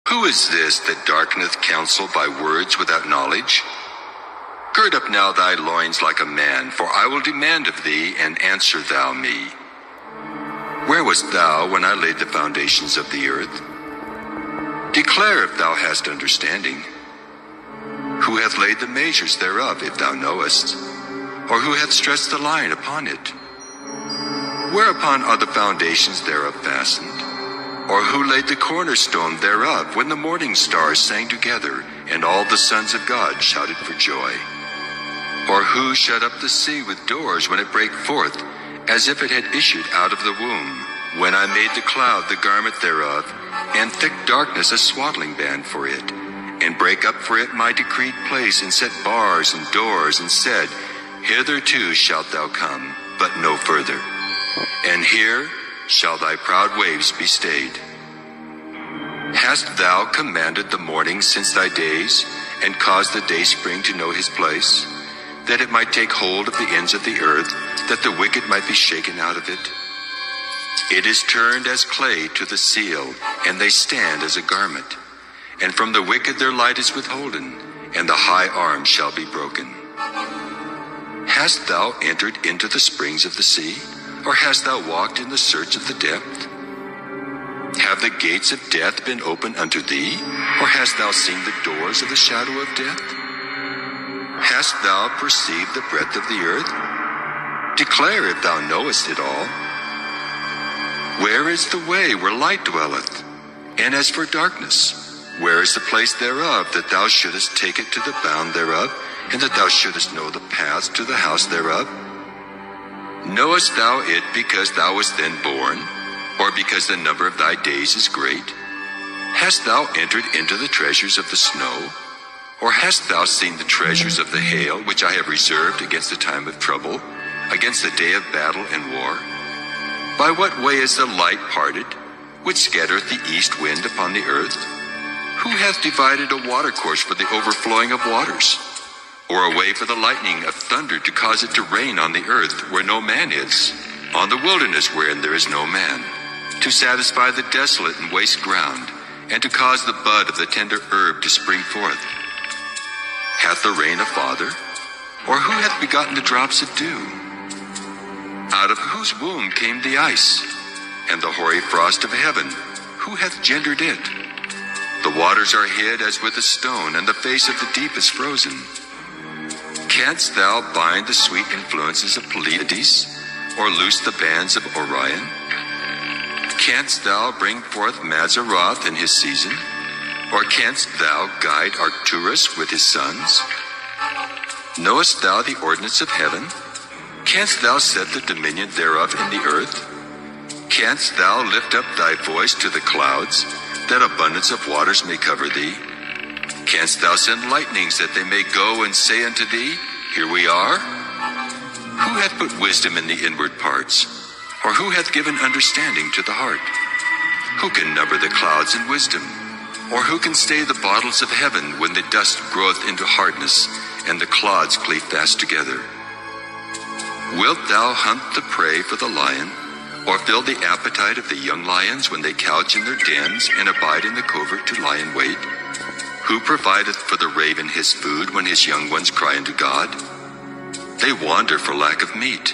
Who is this that darkeneth counsel by words without knowledge? Gird up now thy loins like a man, for I will demand of thee, and answer thou me. Where wast thou when I laid the foundations of the earth? Declare if thou hast understanding. Who hath laid the measures thereof, if thou knowest? Or who hath stretched the line upon it? Whereupon are the foundations thereof fastened? Or who laid the cornerstone thereof, when the morning stars sang together, and all the sons of God shouted for joy? Or who shut up the sea with doors when it brake forth, as if it had issued out of the womb? When I made the cloud the garment thereof, and thick darkness a swaddling band for it, and brake up for it my decreed place, and set bars and doors, and said, Hitherto shalt thou come, but no further. And here shall thy proud waves be stayed. Hast thou commanded the morning since thy days, and caused the dayspring to know his place, that it might take hold of the ends of the earth, that the wicked might be shaken out of it? It is turned as clay to the seal, and they stand as a garment. And from the wicked their light is withholden, and the high arm shall be broken. Hast thou entered into the springs of the sea, or hast thou walked in the search of the depth? Have the gates of death been opened unto thee, or hast thou seen the doors of the shadow of death? Hast thou perceived the breadth of the earth? Declare if thou knowest it all. Where is the way where light dwelleth? And as for darkness, where is the place thereof, that thou shouldest take it to the bound thereof, and that thou shouldest know the paths to the house thereof? Knowest thou it because thou wast then born, or because the number of thy days is great? Hast thou entered into the treasures of the snow? Or hast thou seen the treasures of the hail, which I have reserved against the time of trouble, against the day of battle and war? By what way is the light parted, which scattereth the east wind upon the earth? Who hath divided a watercourse for the overflowing of waters? Or a way for the lightning of thunder to cause it to rain on the earth where no man is, on the wilderness wherein there is no man, to satisfy the desolate and waste ground, and to cause the bud of the tender herb to spring forth? Hath the rain a father? Or who hath begotten the drops of dew? Out of whose womb came the ice, and the hoary frost of heaven? Who hath gendered it? The waters are hid as with a stone, and the face of the deep is frozen. Canst thou bind the sweet influences of Pleiades, or loose the bands of Orion? Canst thou bring forth Mazzaroth in his season? Or canst thou guide Arcturus with his sons? Knowest thou the ordinance of heaven? Canst thou set the dominion thereof in the earth? Canst thou lift up thy voice to the clouds, that abundance of waters may cover thee? Canst thou send lightnings, that they may go and say unto thee, Here we are? Who hath put wisdom in the inward parts? Or who hath given understanding to the heart? Who can number the clouds in wisdom? Or who can stay the bottles of heaven, when the dust groweth into hardness, and the clods cleave fast together? Wilt thou hunt the prey for the lion, or fill the appetite of the young lions when they couch in their dens, and abide in the covert to lie in wait? Who provideth for the raven his food when his young ones cry unto God? They wander for lack of meat.